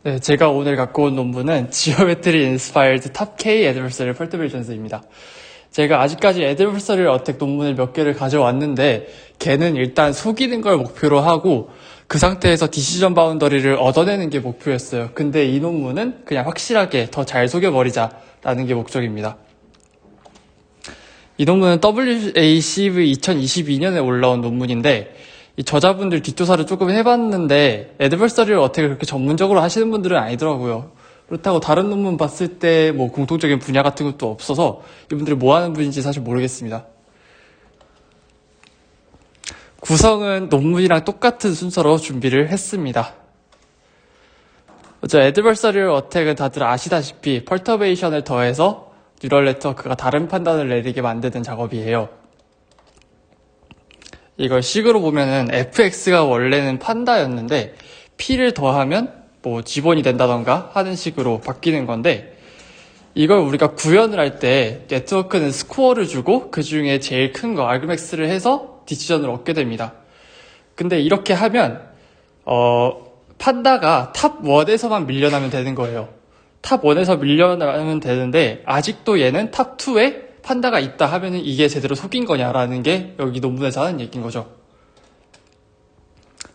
네, 제가 오늘 갖고 온 논문은 Geometry Inspired Top K Adversarial Perturbations 입니다. 제가 아직까지 Adversarial Attack 논문을 몇 개를 가져왔는데 걔는 일단 속이는 걸 목표로 하고 그 상태에서 디시전 바운더리를 얻어내는 게 목표였어요. 근데 이 논문은 그냥 확실하게 더 잘 속여버리자라는 게 목적입니다. 이 논문은 WACV 2022년에 올라온 논문인데 이 저자분들 뒷조사를 조금 해봤는데 애드버서리를 어떻게 그렇게 전문적으로 하시는 분들은 아니더라고요. 그렇다고 다른 논문 봤을 때 뭐 공통적인 분야 같은 것도 없어서 이분들이 뭐 하는 분인지 사실 모르겠습니다. 구성은 논문이랑 똑같은 순서로 준비를 했습니다. 먼저 애드버서리얼 어택은 다들 아시다시피 펄터베이션을 더해서 뉴럴 네트워크가 다른 판단을 내리게 만드는 작업이에요. 이걸 식으로 보면은 fx가 원래는 판다였는데 p를 더하면 뭐 지본이 된다던가 하는 식으로 바뀌는 건데 이걸 우리가 구현을 할 때 네트워크는 스코어를 주고 그 중에 제일 큰 거 argmax를 해서 디시전을 얻게 됩니다. 근데 이렇게 하면 판다가 탑 1에서만 밀려나면 되는 거예요. 탑 1에서 밀려나면 되는데 아직도 얘는 탑 2에 판다가 있다 하면은 이게 제대로 속인 거냐라는 게 여기 논문에서 하는 얘기인 거죠.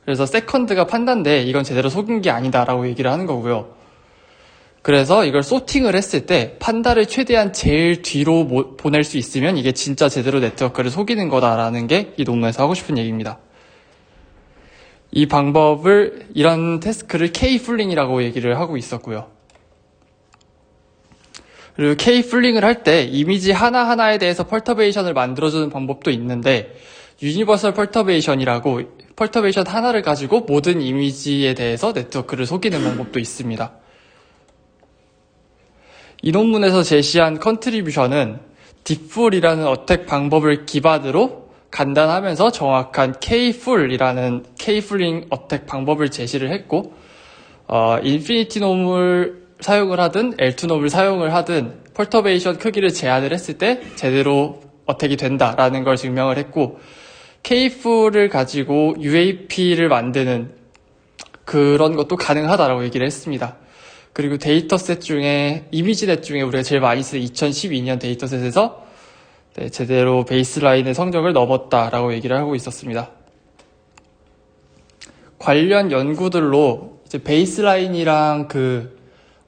그래서 세컨드가 판다인데 이건 제대로 속인 게 아니다라고 얘기를 하는 거고요. 그래서 이걸 소팅을 했을 때 판다를 최대한 제일 뒤로 보낼 수 있으면 이게 진짜 제대로 네트워크를 속이는 거다라는 게 이 논문에서 하고 싶은 얘기입니다. 이 방법을 이런 태스크를 K-풀링이라고 얘기를 하고 있었고요. 그리고 K-풀링을 할 때 이미지 하나하나에 대해서 펄터베이션을 만들어주는 방법도 있는데 유니버설 펄터베이션이라고 펄터베이션 하나를 가지고 모든 이미지에 대해서 네트워크를 속이는 방법도 있습니다. 이 논문에서 제시한 컨트리뷰션은 딥풀이라는 어택 방법을 기반으로 간단하면서 정확한 K-풀이라는 K-풀링 어택 방법을 제시를 했고 인피니티 놈을 사용을 하든 L2 놈을 사용을 하든 펄터베이션 크기를 제한을 했을 때 제대로 어택이 된다라는 걸 증명을 했고 K-풀을 가지고 UAP를 만드는 그런 것도 가능하다라고 얘기를 했습니다. 그리고 데이터셋 중에 이미지넷 중에 우리가 제일 많이 쓰는 2012년 데이터셋에서 제대로 베이스라인의 성적을 넘었다라고 얘기를 하고 있었습니다. 관련 연구들로 이제 베이스라인이랑 그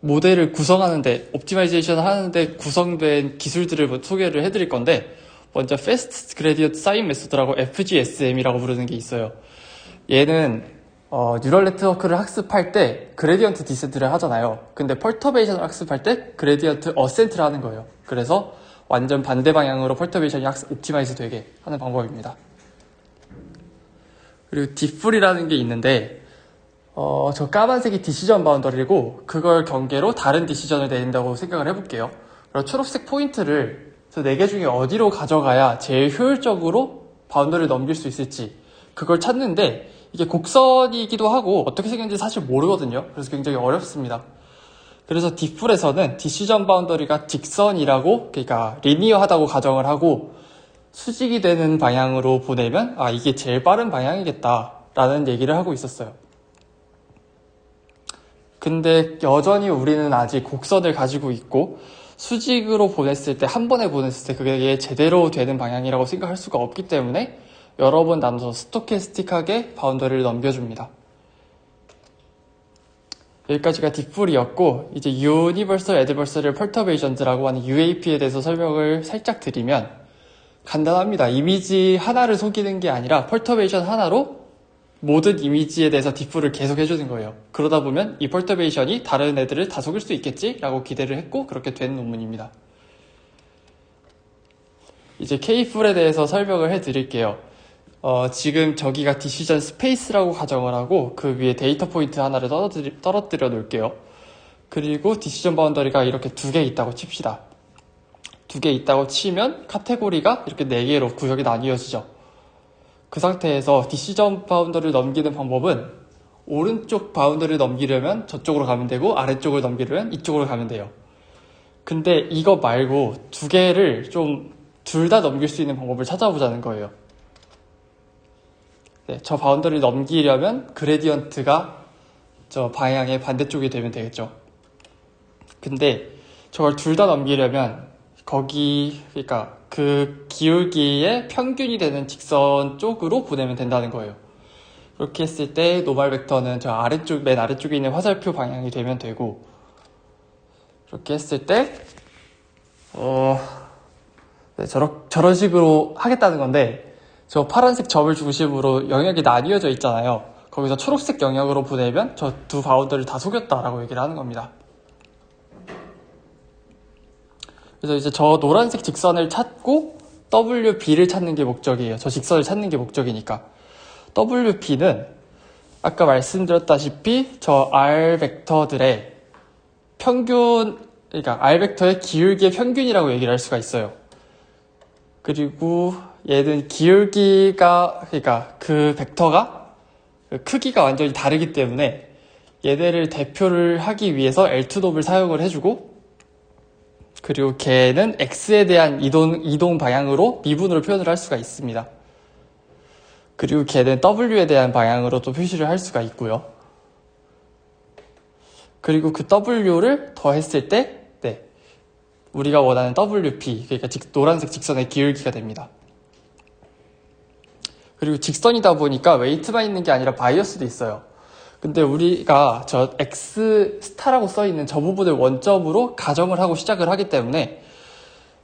모델을 구성하는데 옵티마이제이션 하는데 구성된 기술들을 소개를 해드릴 건데 먼저 Fast Gradient Sign Method라고 FGSM이라고 부르는 게 있어요. 얘는 뉴럴 네트워크를 학습할 때 그레디언트 디센트를 하잖아요. 근데 펄터베이션을 학습할 때 그레디언트 어센트를 하는 거예요. 그래서 완전 반대 방향으로 펄터베이션이 옵티마이즈 되게 하는 방법입니다. 그리고 딥풀이라는 게 있는데 저 까만색이 디시전 바운더리고 그걸 경계로 다른 디시전을 내린다고 생각을 해볼게요. 그리고 초록색 포인트를 저 4개 중에 어디로 가져가야 제일 효율적으로 바운더리를 넘길 수 있을지 그걸 찾는데 이게 곡선이기도 하고 어떻게 생겼는지 사실 모르거든요. 그래서 굉장히 어렵습니다. 그래서 딥풀에서는 디시전 바운더리가 직선이라고 그러니까 리니어하다고 가정을 하고 수직이 되는 방향으로 보내면 이게 제일 빠른 방향이겠다 라는 얘기를 하고 있었어요. 근데 여전히 우리는 아직 곡선을 가지고 있고 수직으로 보냈을 때 한 번에 보냈을 때 그게 제대로 되는 방향이라고 생각할 수가 없기 때문에 여러 번 나눠서 스토캐스틱하게 바운더리를 넘겨줍니다. 여기까지가 딥풀이었고 이제 Universal Adversarial Perturbations라고 하는 UAP에 대해서 설명을 살짝 드리면 간단합니다. 이미지 하나를 속이는 게 아니라 펄터베이션 하나로 모든 이미지에 대해서 딥풀을 계속 해주는 거예요. 그러다 보면 이 펄터베이션이 다른 애들을 다 속일 수 있겠지? 라고 기대를 했고 그렇게 된 논문입니다. 이제 K-풀에 대해서 설명을 해드릴게요. 지금 저기가 디시전 스페이스라고 가정을 하고 그 위에 데이터 포인트 하나를 떨어뜨려 놓을게요. 그리고 디시전 바운더리가 이렇게 2개 있다고 칩시다. 2개 있다고 치면 카테고리가 이렇게 4개로 구역이 나뉘어지죠. 그 상태에서 디시전 바운더리를 넘기는 방법은 오른쪽 바운더리를 넘기려면 저쪽으로 가면 되고 아래쪽을 넘기려면 이쪽으로 가면 돼요. 근데 이거 말고 2개를 좀 둘 다 넘길 수 있는 방법을 찾아보자는 거예요. 저 바운더리를 넘기려면 그레디언트가 저 방향의 반대쪽이 되면 되겠죠. 근데 저걸 둘 다 넘기려면 그러니까 그 기울기의 평균이 되는 직선 쪽으로 보내면 된다는 거예요. 그렇게 했을 때 노멀 벡터는 저 맨 아래쪽에 있는 화살표 방향이 되면 되고, 그렇게 했을 때 네, 저런 식으로 하겠다는 건데, 저 파란색 점을 중심으로 영역이 나뉘어져 있잖아요. 거기서 초록색 영역으로 보내면 저 두 바운더를 다 속였다라고 얘기를 하는 겁니다. 그래서 이제 저 노란색 직선을 찾고 WB를 찾는 게 목적이에요. 저 직선을 찾는 게 목적이니까. WB는 아까 말씀드렸다시피 저 R 벡터들의 그러니까 R 벡터의 기울기의 평균이라고 얘기를 할 수가 있어요. 그리고 얘는 그러니까 그 벡터가 크기가 완전히 다르기 때문에 얘네를 대표를 하기 위해서 L2돔을 사용을 해주고, 그리고 걔는 X에 대한 이동 방향으로 미분으로 표현을 할 수가 있습니다. 그리고 걔는 W에 대한 방향으로 또 표시를 할 수가 있고요. 그리고 그 W를 더했을 때 우리가 원하는 WP, 그러니까 노란색 직선의 기울기가 됩니다. 그리고 직선이다 보니까 웨이트만 있는 게 아니라 바이어스도 있어요. 근데 우리가 저 X 스타라고 써있는 저 부분을 원점으로 가정을 하고 시작을 하기 때문에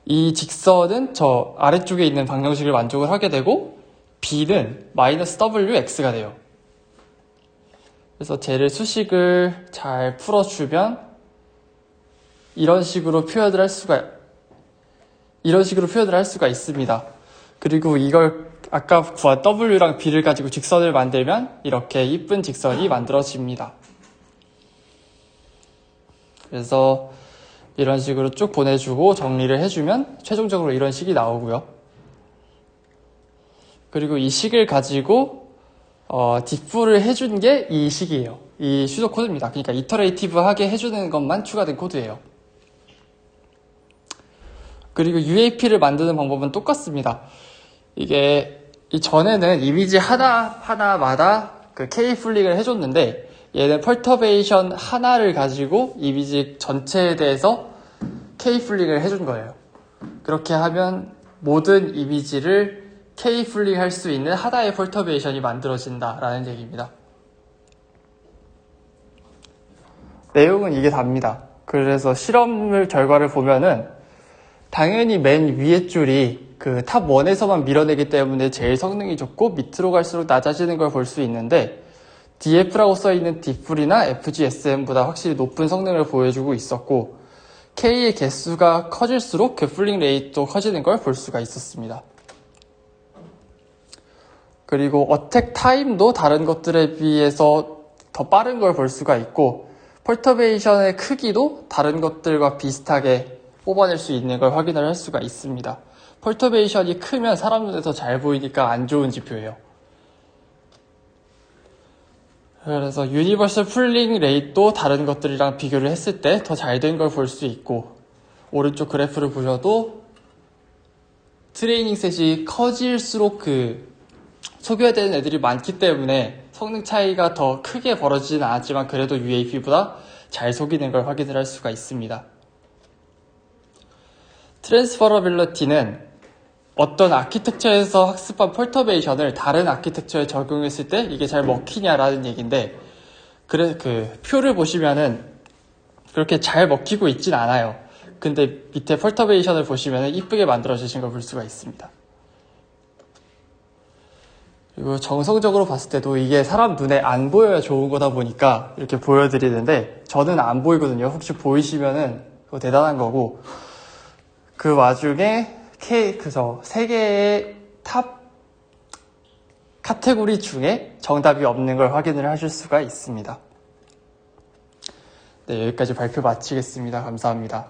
이 직선은 저 아래쪽에 있는 방정식을 만족을 하게 되고, B는 -WX가 돼요. 그래서 쟤를 수식을 잘 풀어주면 이런 식으로 표현을 할 수가 있습니다. 그리고 이걸 아까 구한 W랑 B를 가지고 직선을 만들면 이렇게 이쁜 직선이 만들어집니다. 그래서 이런 식으로 쭉 보내주고 정리를 해주면 최종적으로 이런 식이 나오고요. 그리고 이 식을 가지고 디프를 해준 게 이 식이에요. 이 슈도 코드입니다. 그러니까 이터레이티브하게 해주는 것만 추가된 코드예요. 그리고 UAP를 만드는 방법은 똑같습니다. 이게 전에는 이미지 하나마다 그 K 플릭을 해줬는데, 얘는 펄터베이션 하나를 가지고 이미지 전체에 대해서 K 플릭을 해준 거예요. 그렇게 하면 모든 이미지를 K 플릭할 수 있는 하나의 펄터베이션이 만들어진다라는 얘기입니다. 내용은 이게 답니다. 그래서 실험 결과를 보면은 당연히 맨 위에 줄이 그 탑 1에서만 밀어내기 때문에 제일 성능이 좋고 밑으로 갈수록 낮아지는 걸 볼 수 있는데, DF라고 써있는 디플이나 FGSM보다 확실히 높은 성능을 보여주고 있었고, K의 개수가 커질수록 그 플링 레이트도 커지는 걸 볼 수가 있었습니다. 그리고 어택 타임도 다른 것들에 비해서 더 빠른 걸 볼 수가 있고, 펄터베이션의 크기도 다른 것들과 비슷하게 뽑아낼 수 있는 걸 확인을 할 수가 있습니다. 펄터베이션이 크면 사람 눈에서 잘 보이니까 안 좋은 지표예요. 그래서 유니버설 풀링 레이트도 다른 것들이랑 비교를 했을 때 더 잘 된 걸 볼 수 있고, 오른쪽 그래프를 보셔도 트레이닝 셋이 커질수록 소개되는 애들이 많기 때문에 성능 차이가 더 크게 벌어지지는 않았지만 그래도 UAP보다 잘 속이는 걸 확인을 할 수가 있습니다. 트랜스퍼러빌리티는 어떤 아키텍처에서 학습한 펄터베이션을 다른 아키텍처에 적용했을 때 이게 잘 먹히냐라는 얘기인데, 표를 보시면은 그렇게 잘 먹히고 있진 않아요. 근데 밑에 펄터베이션을 보시면은 이쁘게 만들어주신 걸 볼 수가 있습니다. 그리고 정성적으로 봤을 때도 이게 사람 눈에 안 보여야 좋은 거다 보니까 이렇게 보여드리는데, 저는 안 보이거든요. 혹시 보이시면은 그거 대단한 거고, 그 와중에 세 개의 탑 카테고리 중에 정답이 없는 걸 확인을 하실 수가 있습니다. 네, 여기까지 발표 마치겠습니다. 감사합니다.